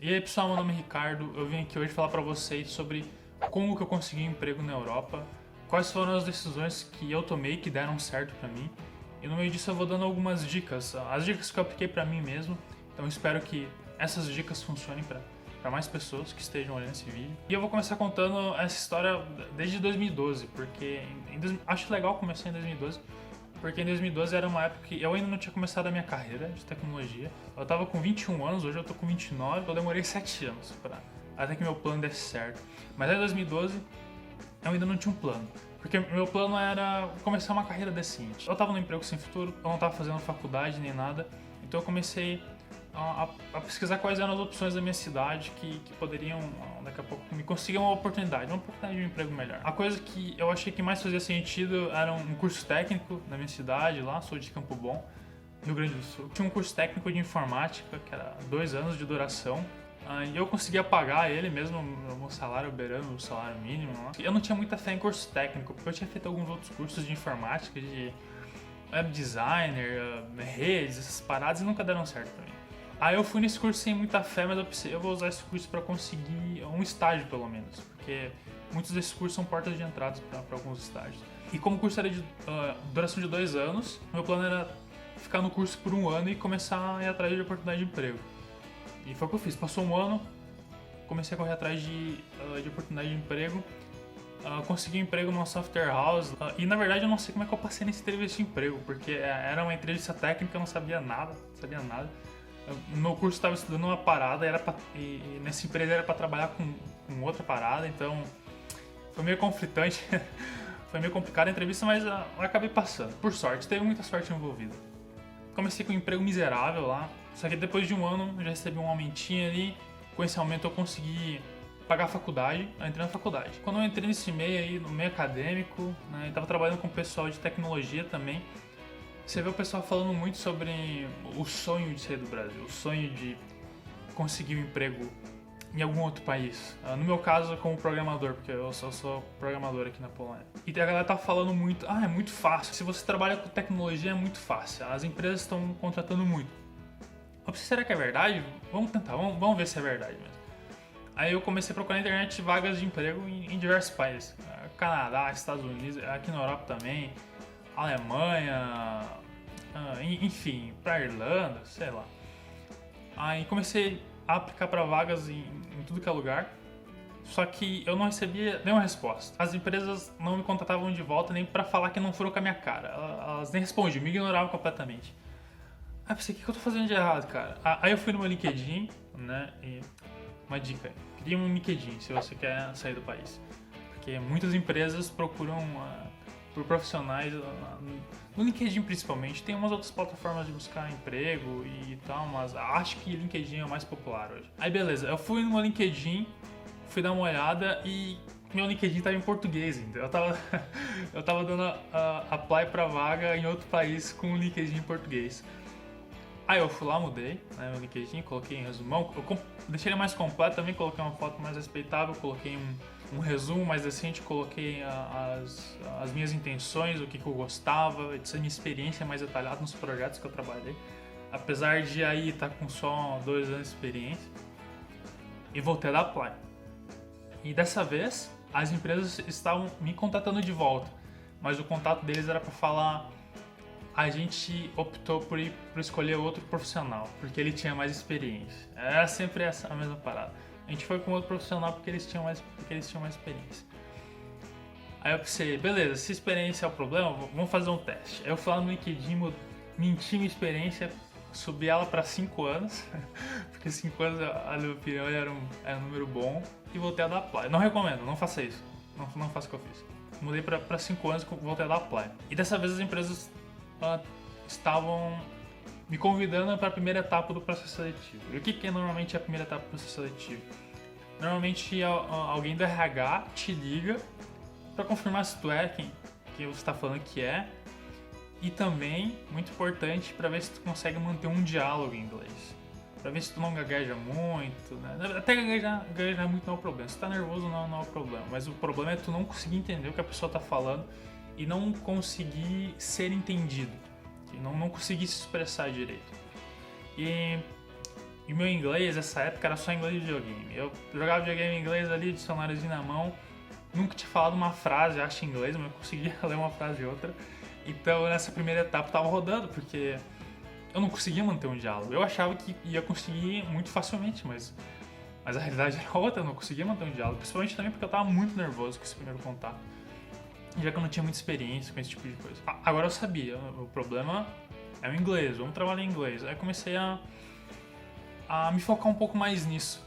E aí pessoal, meu nome é Ricardo, eu vim aqui hoje falar pra vocês sobre como que eu consegui um emprego na Europa, quais foram as decisões que eu tomei que deram certo pra mim, e no meio disso eu vou dando algumas dicas, as dicas que eu apliquei pra mim mesmo, então eu espero que essas dicas funcionem pra mais pessoas que estejam olhando esse vídeo. E eu vou começar contando essa história desde 2012, porque acho legal começar em 2012, porque em 2012 era uma época que eu ainda não tinha começado a minha carreira de tecnologia. Eu tava com 21 anos, hoje eu tô com 29, eu demorei 7 anos até que meu plano desse certo. Mas em 2012 eu ainda não tinha um plano, porque meu plano era começar uma carreira decente. Eu tava no emprego sem futuro, eu não tava fazendo faculdade nem nada, então eu comecei a pesquisar quais eram as opções da minha cidade que poderiam, daqui a pouco, me conseguir uma oportunidade de um emprego melhor. A coisa que eu achei que mais fazia sentido era um curso técnico na minha cidade, lá, sou de Campo Bom, Rio Grande do Sul. Tinha um curso técnico de informática, que era 2 anos de duração, e eu conseguia pagar ele mesmo, meu salário beirando o salário mínimo lá. Eu não tinha muita fé em curso técnico, porque eu tinha feito alguns outros cursos de informática, de web designer, redes, essas paradas, e nunca deram certo pra mim. Aí eu fui nesse curso sem muita fé, mas eu pensei, eu vou usar esse curso para conseguir um estágio pelo menos, porque muitos desses cursos são portas de entrada para alguns estágios. E como o curso era de duração de 2 anos, meu plano era ficar no curso por 1 ano e começar a ir atrás de oportunidade de emprego. E foi o que eu fiz. Passou 1 ano, comecei a correr atrás de oportunidade de emprego, consegui um emprego numa software house, e na verdade eu não sei como é que eu passei nesse entrevista de emprego, porque era uma entrevista técnica, eu não sabia nada, No meu curso estava estudando uma parada e nessa empresa era para trabalhar com outra parada, então foi meio conflitante, foi meio complicada a entrevista, mas eu acabei passando. Por sorte, teve muita sorte envolvida. Comecei com um emprego miserável lá, só que depois de 1 ano eu já recebi um aumentinho ali, com esse aumento eu consegui pagar a faculdade, eu entrei na faculdade. Quando eu entrei nesse meio aí, no meio acadêmico, né, estava trabalhando com o pessoal de tecnologia também, você vê o pessoal falando muito sobre o sonho de sair do Brasil, o sonho de conseguir um emprego em algum outro país. No meu caso, como programador, porque eu sou programador aqui na Polônia. E a galera tá falando muito, é muito fácil. Se você trabalha com tecnologia, é muito fácil. As empresas estão contratando muito. Mas será que é verdade? Vamos tentar, vamos ver se é verdade mesmo. Aí eu comecei a procurar na internet vagas de emprego em diversos países. Canadá, Estados Unidos, aqui na Europa também. Alemanha, enfim, pra Irlanda, sei lá. Aí comecei a aplicar para vagas em tudo que é lugar, só que eu não recebia nenhuma resposta. As empresas não me contratavam de volta nem para falar que não foram com a minha cara. Elas nem respondiam, me ignoravam completamente. Aí eu pensei, o que eu tô fazendo de errado, cara? Aí eu fui no meu LinkedIn, né, e uma dica, cria um LinkedIn se você quer sair do país. Porque muitas empresas procuram por profissionais, no LinkedIn principalmente, tem umas outras plataformas de buscar emprego e tal, mas acho que LinkedIn é o mais popular hoje. Aí beleza, eu fui no LinkedIn, fui dar uma olhada e meu LinkedIn tava em português ainda. Eu tava dando apply pra vaga em outro país com o LinkedIn em português. Aí eu fui lá, mudei, né, meu LinkedIn, coloquei em resumão, eu deixei ele mais completo também, coloquei uma foto mais respeitável, coloquei um resumo mais decente, coloquei as minhas intenções, o que eu gostava, a minha experiência mais detalhada nos projetos que eu trabalhei. Apesar de aí estar com só 2 anos de experiência. E voltei a dar apply. E dessa vez, as empresas estavam me contatando de volta, mas o contato deles era para falar: a gente optou por escolher outro profissional, porque ele tinha mais experiência. Era sempre essa a mesma parada. A gente foi com outro profissional porque eles tinham mais experiência. Aí eu pensei, beleza, se experiência é o problema, vamos fazer um teste. Aí eu fui lá no LinkedIn, menti minha experiência, subi ela para 5 anos, porque 5 anos, na minha opinião, era um número bom, e voltei a dar apply. Não recomendo, não faça isso. Não faça o que eu fiz. Mudei para 5 anos e voltei a dar apply. E dessa vez as empresas estavam me convidando para a primeira etapa do processo seletivo. E o que é normalmente a primeira etapa do processo seletivo? Normalmente alguém do RH te liga para confirmar se tu é quem você está falando que é, e também, muito importante, para ver se tu consegue manter um diálogo em inglês. Para ver se tu não gagueja muito, né? Até gaguejar muito não é o problema. Se tu tá nervoso não é o problema, mas o problema é tu não conseguir entender o que a pessoa está falando e não conseguir ser entendido, não conseguir se expressar direito. E E o meu inglês, nessa época, era só inglês de videogame. Eu jogava videogame em inglês ali, dicionáriozinho na mão. Nunca tinha falado uma frase, acho, em inglês, mas eu conseguia ler uma frase e outra. Então, nessa primeira etapa, eu tava rodando, porque eu não conseguia manter um diálogo. Eu achava que ia conseguir muito facilmente, mas a realidade era outra, eu não conseguia manter um diálogo. Principalmente também porque eu tava muito nervoso com esse primeiro contato. Já que eu não tinha muita experiência com esse tipo de coisa. Agora eu sabia, o problema é o inglês, vamos trabalhar em inglês. Aí comecei a me focar um pouco mais nisso.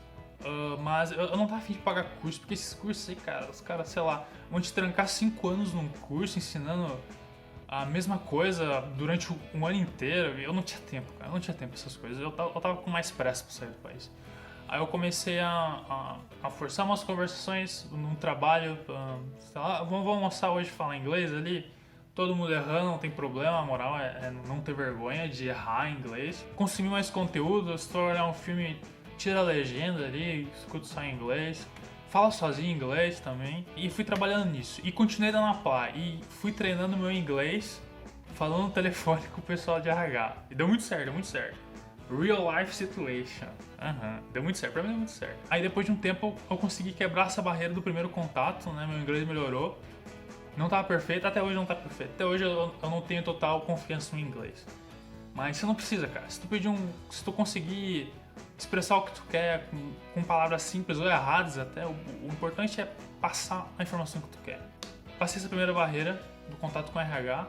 Mas eu não tava afim de pagar curso, porque esses cursos aí, cara, os caras, sei lá, vão te trancar 5 anos num curso ensinando a mesma coisa durante um ano inteiro. Eu não tinha tempo, cara, eu não tinha tempo pra essas coisas. Eu tava com mais pressa pra sair do país. Aí eu comecei a forçar umas conversações num trabalho, sei lá, vamos almoçar hoje e falar inglês ali. Todo mundo errando, não tem problema, a moral é não ter vergonha de errar em inglês. Consumir mais conteúdo, se tu olhar um filme, tira a legenda ali, escuta só em inglês. Fala sozinho em inglês também. E fui trabalhando nisso. E continuei dando a pá. E fui treinando meu inglês, falando no telefone com o pessoal de RH. E deu muito certo, deu muito certo. Real life situation. Deu muito certo, pra mim deu muito certo. Aí depois de um tempo eu consegui quebrar essa barreira do primeiro contato, né? Meu inglês melhorou. Não tava perfeito, até hoje não tá perfeito. Até hoje eu não tenho total confiança no inglês. Mas você não precisa, cara. Se tu conseguir expressar o que tu quer com palavras simples ou erradas até, o importante é passar a informação que tu quer. Passei essa primeira barreira do contato com o RH,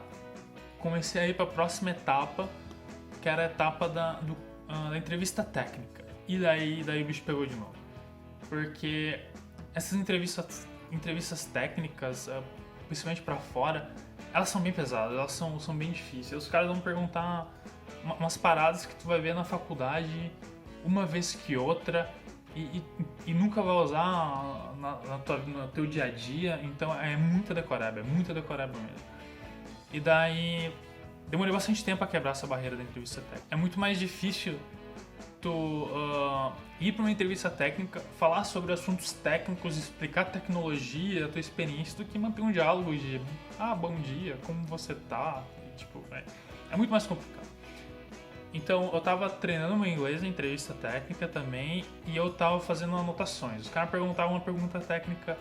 comecei a ir pra próxima etapa, que era a etapa da entrevista técnica. E daí o bicho pegou de novo. Porque essas entrevistas técnicas, principalmente pra fora, elas são bem pesadas, elas são bem difíceis. Os caras vão perguntar umas paradas que tu vai ver na faculdade uma vez que outra e nunca vai usar no teu dia a dia. Então é muita decoreba mesmo. E daí demorei bastante tempo a quebrar essa barreira da entrevista técnica. É muito mais difícil tu ir para uma entrevista técnica, falar sobre assuntos técnicos, explicar tecnologia, a tua experiência, do que manter um diálogo de bom dia, como você tá? E, tipo, é muito mais complicado. Então eu tava treinando meu inglês na entrevista técnica também e eu tava fazendo anotações. Os caras perguntavam uma pergunta técnica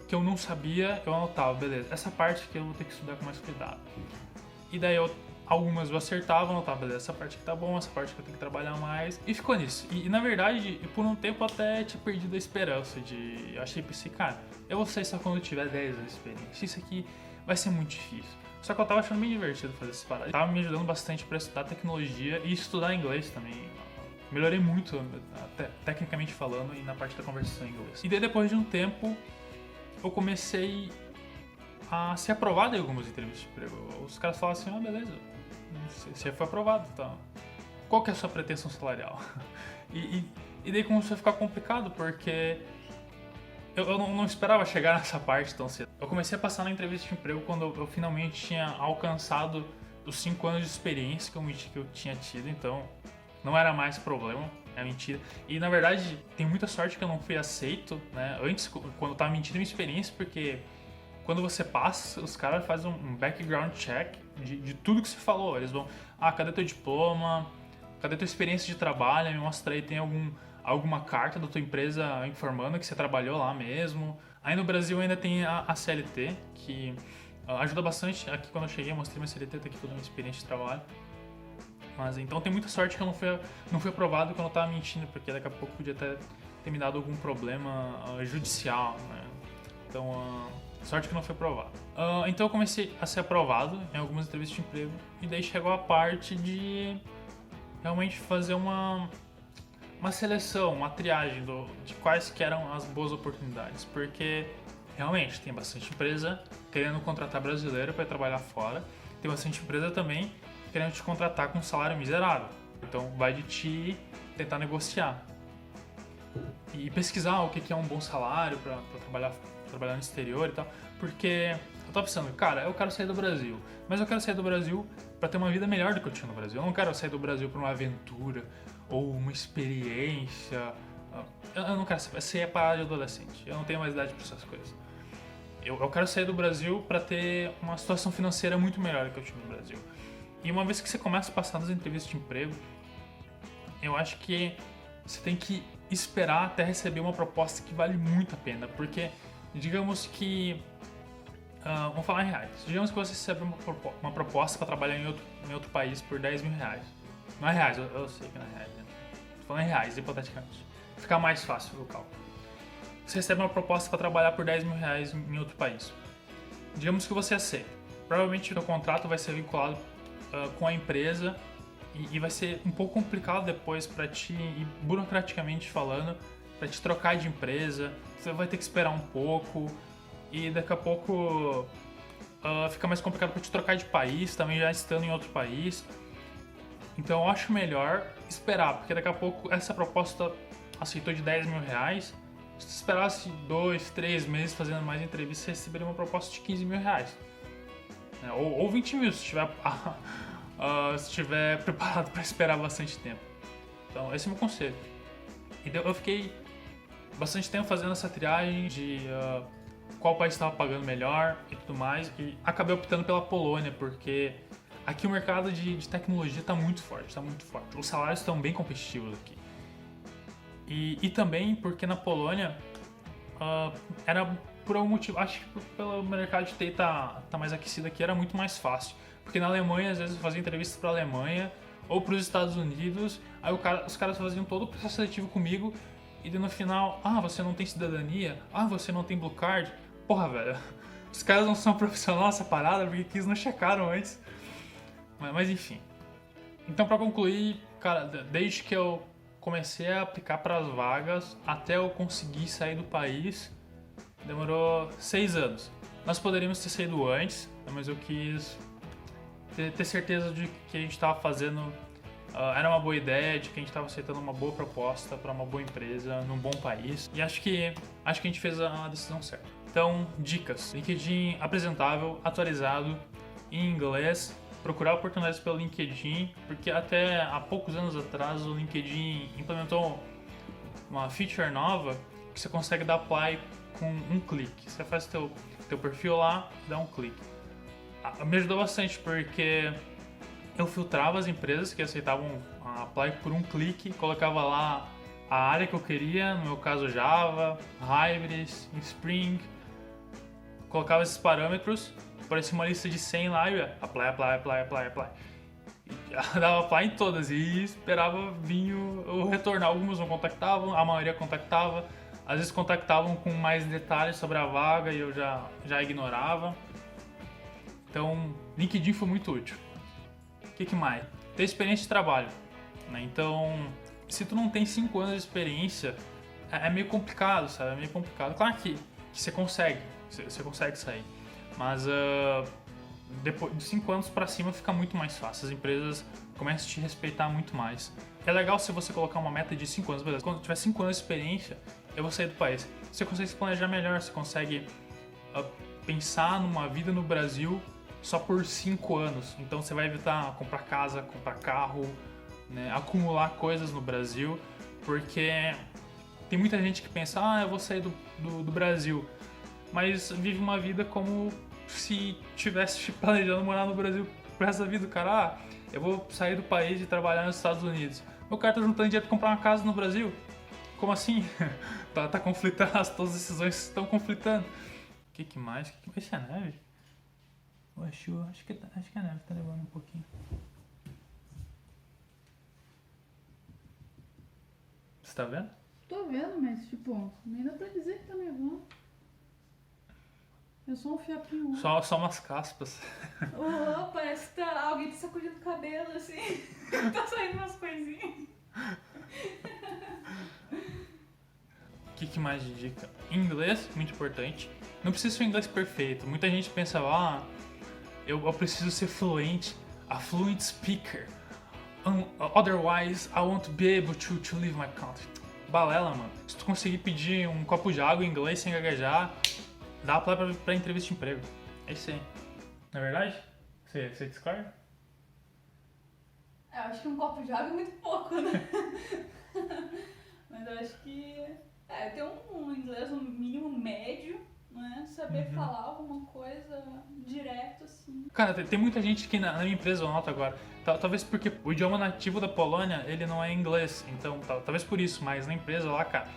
que eu não sabia, eu anotava, beleza, essa parte que eu vou ter que estudar com mais cuidado. E daí algumas eu acertava, anotava, beleza, essa parte que tá bom, essa parte que eu tenho que trabalhar mais. E ficou nisso. E na verdade, por um tempo até tinha perdido a esperança de... Eu pensei, cara, eu vou sair só quando eu tiver 10 anos de experiência. Isso aqui vai ser muito difícil. Só que eu tava achando bem divertido fazer essas paradas. Tava me ajudando bastante pra estudar tecnologia e estudar inglês também. Melhorei muito, tecnicamente falando, e na parte da conversação em inglês. E daí depois de um tempo, eu comecei a ser aprovado em algumas entrevistas de emprego. Os caras falavam assim, beleza, você foi aprovado, tá? Qual que é a sua pretensão salarial? E daí começou a ficar complicado, porque eu não esperava chegar nessa parte tão cedo. Eu comecei a passar na entrevista de emprego quando eu finalmente tinha alcançado os 5 anos de experiência que eu tinha tido, então não era mais problema, é mentira. E na verdade, tem muita sorte que eu não fui aceito, né? Antes, quando eu tava mentindo minha experiência, porque quando você passa, os caras fazem um background check de tudo que você falou. Eles vão, cadê teu diploma? Cadê tua experiência de trabalho? Me mostra aí, tem alguma carta da tua empresa informando que você trabalhou lá mesmo. Aí no Brasil ainda tem a CLT, que ajuda bastante. Aqui quando eu cheguei, eu mostrei minha CLT, tá aqui toda a minha experiência de trabalho. Mas então tem muita sorte que eu não fui aprovado quando eu tava mentindo, porque daqui a pouco podia ter me dado algum problema judicial, né? Então, sorte que não foi aprovado. Então eu comecei a ser aprovado em algumas entrevistas de emprego, e daí chegou a parte de realmente fazer uma seleção, uma triagem de quais que eram as boas oportunidades, porque realmente tem bastante empresa querendo contratar brasileiro para trabalhar fora, tem bastante empresa também querendo te contratar com um salário miserável, então vai de ti tentar negociar e pesquisar o que é um bom salário para trabalhar no exterior e tal, porque eu tava pensando, cara, eu quero sair do Brasil, mas eu quero sair do Brasil para ter uma vida melhor do que eu tinha no Brasil. Eu não quero sair do Brasil para uma aventura ou uma experiência. Eu não quero saber. Essa é a parada de adolescente. Eu não tenho mais idade para essas coisas. Eu quero sair do Brasil para ter uma situação financeira muito melhor do que eu tinha no Brasil. E uma vez que você começa a passar nas entrevistas de emprego, eu acho que você tem que esperar até receber uma proposta que vale muito a pena, porque digamos que vamos falar em reais. Digamos que você recebe uma proposta para trabalhar em outro país por 10 mil reais. Não é reais, eu sei que não é reais, né? Tô falando em reais, hipoteticamente. Fica mais fácil o cálculo. Você recebe uma proposta para trabalhar por 10 mil reais em outro país. Digamos que você aceita. Provavelmente o seu contrato vai ser vinculado com a empresa e vai ser um pouco complicado depois para ti, e burocraticamente falando, para te trocar de empresa. Você vai ter que esperar um pouco e daqui a pouco fica mais complicado para te trocar de país, também já estando em outro país. Então eu acho melhor esperar, porque daqui a pouco essa proposta aceitou de 10 mil reais. Se você esperasse 2, 3 meses fazendo mais entrevistas, você receberia uma proposta de 15 mil reais. Né? Ou 20 mil, se estiver preparado para esperar bastante tempo. Então esse é o meu conselho. E eu fiquei bastante tempo fazendo essa triagem de qual país estava pagando melhor e tudo mais. E acabei optando pela Polônia, porque aqui o mercado de tecnologia está muito forte, está muito forte. Os salários estão bem competitivos aqui. E também porque na Polônia era por algum motivo, acho que pelo mercado de TI tá mais aquecido aqui, era muito mais fácil. Porque na Alemanha, às vezes eu fazia entrevistas para a Alemanha ou para os Estados Unidos, aí os caras faziam todo o processo seletivo comigo e no final, você não tem cidadania, você não tem Blue Card. Porra, velho, os caras não são profissionais nessa parada porque eles não checaram antes. Mas enfim. Então, pra concluir, cara, desde que eu comecei a aplicar para as vagas até eu conseguir sair do país, demorou 6 anos. Nós poderíamos ter saído antes, mas eu quis ter certeza de que a gente estava fazendo era uma boa ideia, de que a gente estava aceitando uma boa proposta para uma boa empresa, num bom país. E acho que a gente fez a decisão certa. Então, dicas. LinkedIn apresentável, atualizado, em inglês. Procurar oportunidades pelo LinkedIn, porque até há poucos anos atrás o LinkedIn implementou uma feature nova que você consegue dar apply com um clique. Você faz teu perfil lá e dá um clique. Me ajudou bastante porque eu filtrava as empresas que aceitavam apply por um clique, colocava lá a área que eu queria, no meu caso Java, Hybris, Spring, colocava esses parâmetros, aparecia uma lista de 100 lá e apply. E dava apply em todas e esperava vir o retorno. Alguns não contactavam, a maioria contactava, às vezes contactavam com mais detalhes sobre a vaga e eu já ignorava. Então, LinkedIn foi muito útil. O que mais? Ter experiência de trabalho, né? Então, se tu não tem 5 anos de experiência, é meio complicado, sabe? É meio complicado. Claro que você consegue sair, mas depois de 5 anos pra cima fica muito mais fácil. As empresas começam a te respeitar muito mais. É legal se você colocar uma meta de 5 anos, beleza? Quando tiver 5 anos de experiência, eu vou sair do país. Você consegue se planejar melhor, você consegue pensar numa vida no Brasil só por 5 anos. Então você vai evitar comprar casa, comprar carro, né, acumular coisas no Brasil, porque tem muita gente que pensa, eu vou sair do Brasil, mas vive uma vida como se tivesse planejando morar no Brasil pro resto da vida. Cara, eu vou sair do país e trabalhar nos Estados Unidos. Meu cara tá juntando dinheiro pra comprar uma casa no Brasil? Como assim? tá conflitando, as todas as decisões estão conflitando. O que mais? Isso é neve? Acho que a neve tá levando um pouquinho. Você tá vendo? Tô vendo, mas tipo, nem dá pra dizer que tá nevando. É só um fiapinho. Só umas caspas. Parece que alguém tá sacudindo o cabelo assim. Tá saindo umas coisinhas. O que mais de dica? Inglês, muito importante. Não precisa ser um inglês perfeito. Muita gente pensa, eu preciso ser fluente, a fluent speaker. Otherwise, I won't be able to leave my country. Balela, mano. Se tu conseguir pedir um copo de água em inglês sem gaguejar, dá pra entrevista de emprego. É isso aí. Não é verdade? Você discorda? Eu acho que um copo de água é muito pouco, né? Mas eu acho que... eu tenho um inglês no mínimo médio, né? Saber falar alguma coisa direto, assim. Cara, tem muita gente que na minha empresa, eu noto agora, talvez porque o idioma nativo da Polônia, ele não é inglês, então talvez por isso, mas na empresa lá, cara,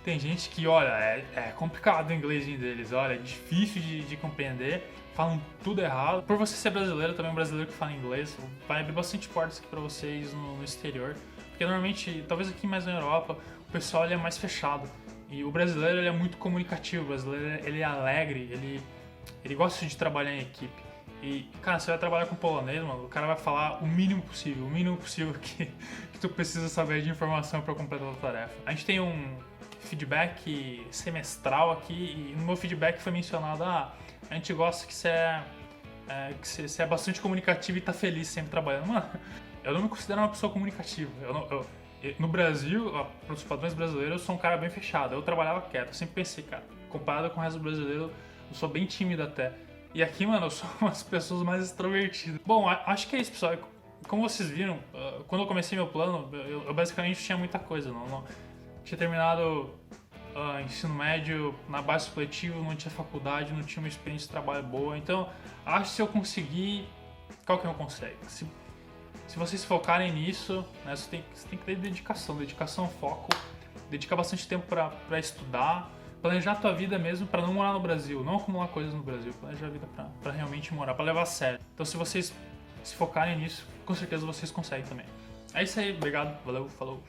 tem gente que, olha, é complicado o inglês deles, olha, é difícil de compreender, falam tudo errado. Por você ser brasileiro, também um brasileiro que fala inglês, vai abrir bastante portas aqui pra vocês no exterior, porque normalmente, talvez aqui mais na Europa, o pessoal ele é mais fechado, e o brasileiro ele é muito comunicativo, o brasileiro ele é alegre, ele gosta de trabalhar em equipe. E, cara, você vai trabalhar com polonês, mano, o cara vai falar o mínimo possível que tu precisa saber de informação para completar a tarefa. A gente tem um feedback semestral aqui e no meu feedback foi mencionado, a gente gosta que você é bastante comunicativo e tá feliz sempre trabalhando. Mano, eu não me considero uma pessoa comunicativa. No Brasil, para os padrões brasileiros, eu sou um cara bem fechado. Eu trabalhava quieto, eu sempre pensei, cara, comparado com o resto do brasileiro, eu sou bem tímido até. E aqui, mano, eu sou uma das pessoas mais extrovertidas. Bom, acho que é isso, pessoal. Como vocês viram, quando eu comecei meu plano, eu basicamente tinha muita coisa. Não tinha terminado ensino médio na base supletivo, não tinha faculdade, não tinha uma experiência de trabalho boa. Então, acho que se eu conseguir, qualquer um consegue. Se vocês focarem nisso, né, você tem que ter dedicação, foco, dedicar bastante tempo pra estudar, planejar a tua vida mesmo pra não morar no Brasil, não acumular coisas no Brasil, planejar a vida pra realmente morar, pra levar a sério. Então se vocês se focarem nisso, com certeza vocês conseguem também. É isso aí, obrigado, valeu, falou.